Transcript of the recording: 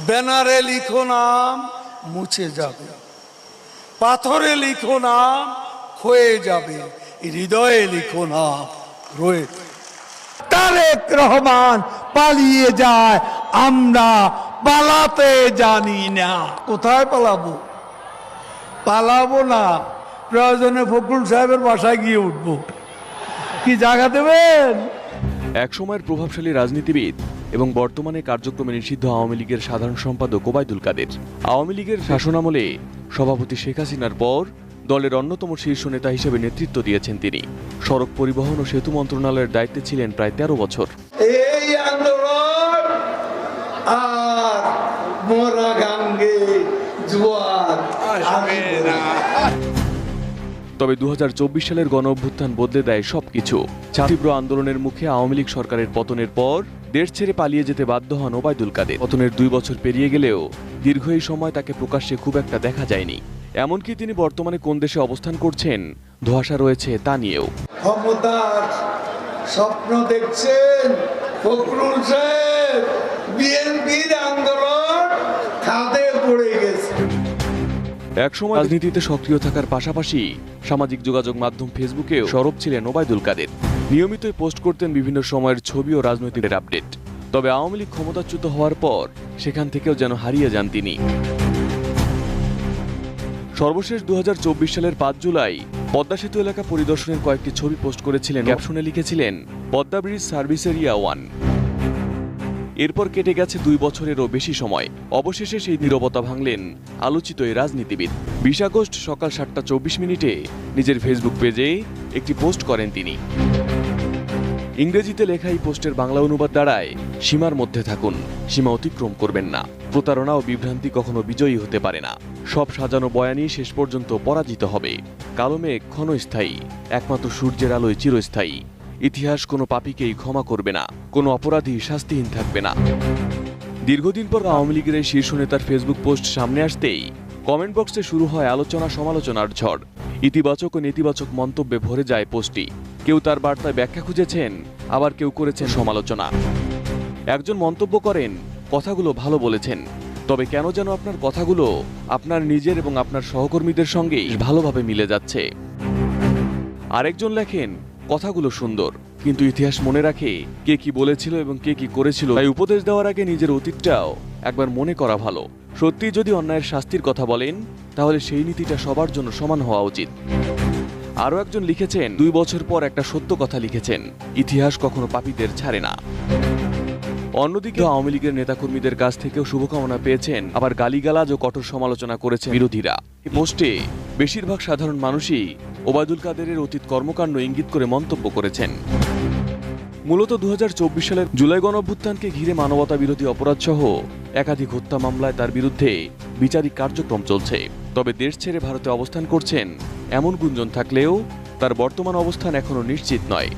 ব্যানারে লিখো নাম মুছে যাবে, পাথরে লিখো নাম ক্ষয়ে যাবে, হৃদয়ে লিখো নাম রয়ে। তারেক রহমান পালিয়ে যায়, আমরা পালাতে জানি না। কোথায় পালাবো? পালাবো না, প্রয়োজনে ফখরুল সাহেবের বাসায় গিয়ে উঠবো। কি জায়গা দেবেন? একসময়ের প্রভাবশালী রাজনীতিবিদ এবং বর্তমানে কার্যক্রমে নিষিদ্ধ আওয়ামী লীগের সাধারণ সম্পাদক ওবায়দুল কাদের আওয়ামী লীগের শাসনামলে সভাপতি শেখ হাসিনার পর দলের অন্যতম শীর্ষ নেতা হিসেবে নেতৃত্ব দিয়েছেন তিনি। সড়ক পরিবহন ও সেতু মন্ত্রণালয়ের দায়িত্বে ছিলেন প্রায় 13 বছর। এই আন্দোলন আর মোরা গাঙ্গে জোয়ার আসবে না। তবে 2024 সালের গণ অভ্যুত্থান বদলে দেয় সবকিছু। তীব্র আন্দোলনের মুখে আওয়ামী লীগ সরকারের পতনের পর দেশ ছেড়ে পালিয়ে যেতে বাধ্য হন ওবায়দুল কাদের। পতনের 2 বছর পেরিয়ে গেলেও দীর্ঘ এই সময় তাকে প্রকাশ্যে খুব একটা দেখা যায়নি। এমনকি তিনি বর্তমানে কোন দেশে অবস্থান করছেন ধোঁয়াশা রয়েছে তা নিয়েও। ক্ষমতার স্বপ্ন দেখছেন ফখরুল সাহেব, বিএনপির আন্দোলন খাদে পড়ে গেছে। একসময় রাজনীতিতে সক্রিয় থাকার পাশাপাশি সামাজিক যোগাযোগ মাধ্যম ফেসবুকেও সরব ছিলেন ওবায়দুল কাদের। নিয়মিতই পোস্ট করতেন বিভিন্ন সময়ের ছবি ও রাজনৈতিক আপডেট। তবে আওয়ামী লীগ ক্ষমতাচ্যুত হওয়ার পর সেখান থেকেও যেন হারিয়ে যান তিনি। সর্বশেষ 2024 সালের 5 জুলাই পদ্মা সেতু এলাকা পরিদর্শনের কয়েকটি ছবি পোস্ট করেছিলেন। ক্যাপশনে লিখেছিলেন পদ্মা ব্রিজ সার্ভিস এরিয়া 1। এরপর কেটে গেছে 2 বছরেরও বেশি সময়। অবশেষে সেই নীরবতা ভাঙলেন আলোচিত এই রাজনীতিবিদ। 20 আগস্ট সকাল 7:24 নিজের ফেসবুক পেজে একটি পোস্ট করেন তিনি। ইংরেজিতে লেখা এই পোস্টের বাংলা অনুবাদ দাঁড়ায়, সীমার মধ্যে থাকুন, সীমা অতিক্রম করবেন না। প্রতারণা ও বিভ্রান্তি কখনো বিজয়ী হতে পারে না। সব সাজানো বয়ানই শেষ পর্যন্ত পরাজিত হবে। কালো মেঘ ক্ষণস্থায়ী, একমাত্র সূর্যের আলোয় চিরস্থায়ী। ইতিহাস কোনো পাপীকেই ক্ষমা করবে না, কোনো অপরাধী শাস্তিহীন থাকবে না। দীর্ঘদিন পর আওয়ামী লীগের এই শীর্ষ নেতার ফেসবুক পোস্ট সামনে আসতেই কমেন্ট বক্সে শুরু হয় আলোচনা সমালোচনার ঝড়। ইতিবাচক ও নেতিবাচক মন্তব্যে ভরে যায় পোস্টটি। কেউ তার বার্তায় ব্যাখ্যা খুঁজেছেন, আবার কেউ করেছেন সমালোচনা। একজন মন্তব্য করেন, কথাগুলো ভালো বলেছেন, তবে কেন যেন আপনার কথাগুলো আপনার নিজের এবং আপনার সহকর্মীদের সঙ্গেই ভালোভাবে মিলে যাচ্ছে। আরেকজন লেখেন, কথাগুলো সুন্দর, কিন্তু ইতিহাস মনে রাখে কে কি বলেছিল এবং কে কি করেছিল। তাই উপদেশ দেওয়ার আগে নিজের অতীতটাও একবার মনে করা ভালো। সত্যি যদি অন্যায়ের শাস্তির কথা বলেন, তাহলে সেই নীতিটা সবার জন্য সমান হওয়া উচিত। আরও একজন লিখেছেন, 2 বছর পর একটা সত্য কথা লিখেছেন, ইতিহাস কখনো পাপীদের ছাড়ে না। অন্যদিকে আওয়ামী লীগের নেতাকর্মীদের কাছ থেকেও শুভকামনা পেয়েছেন, আবার গালিগালাজ ও কঠোর সমালোচনা করেছেন বিরোধীরা। এই পোস্টে বেশিরভাগ সাধারণ মানুষই ওবায়দুল কাদেরের অতীত কর্মকাণ্ড ইঙ্গিত করে মন্তব্য করেছেন। মূলত 2024 সালের জুলাই গণঅভ্যুত্থানকে ঘিরে মানবতা বিরোধী অপরাধসহ একাধিক হত্যা মামলায় তার বিরুদ্ধে বিচারিক কার্যক্রম চলছে। তবে দেশ ছেড়ে ভারতে অবস্থান করছেন এমন গুঞ্জন থাকলেও তার বর্তমান অবস্থান এখনো নিশ্চিত নয়।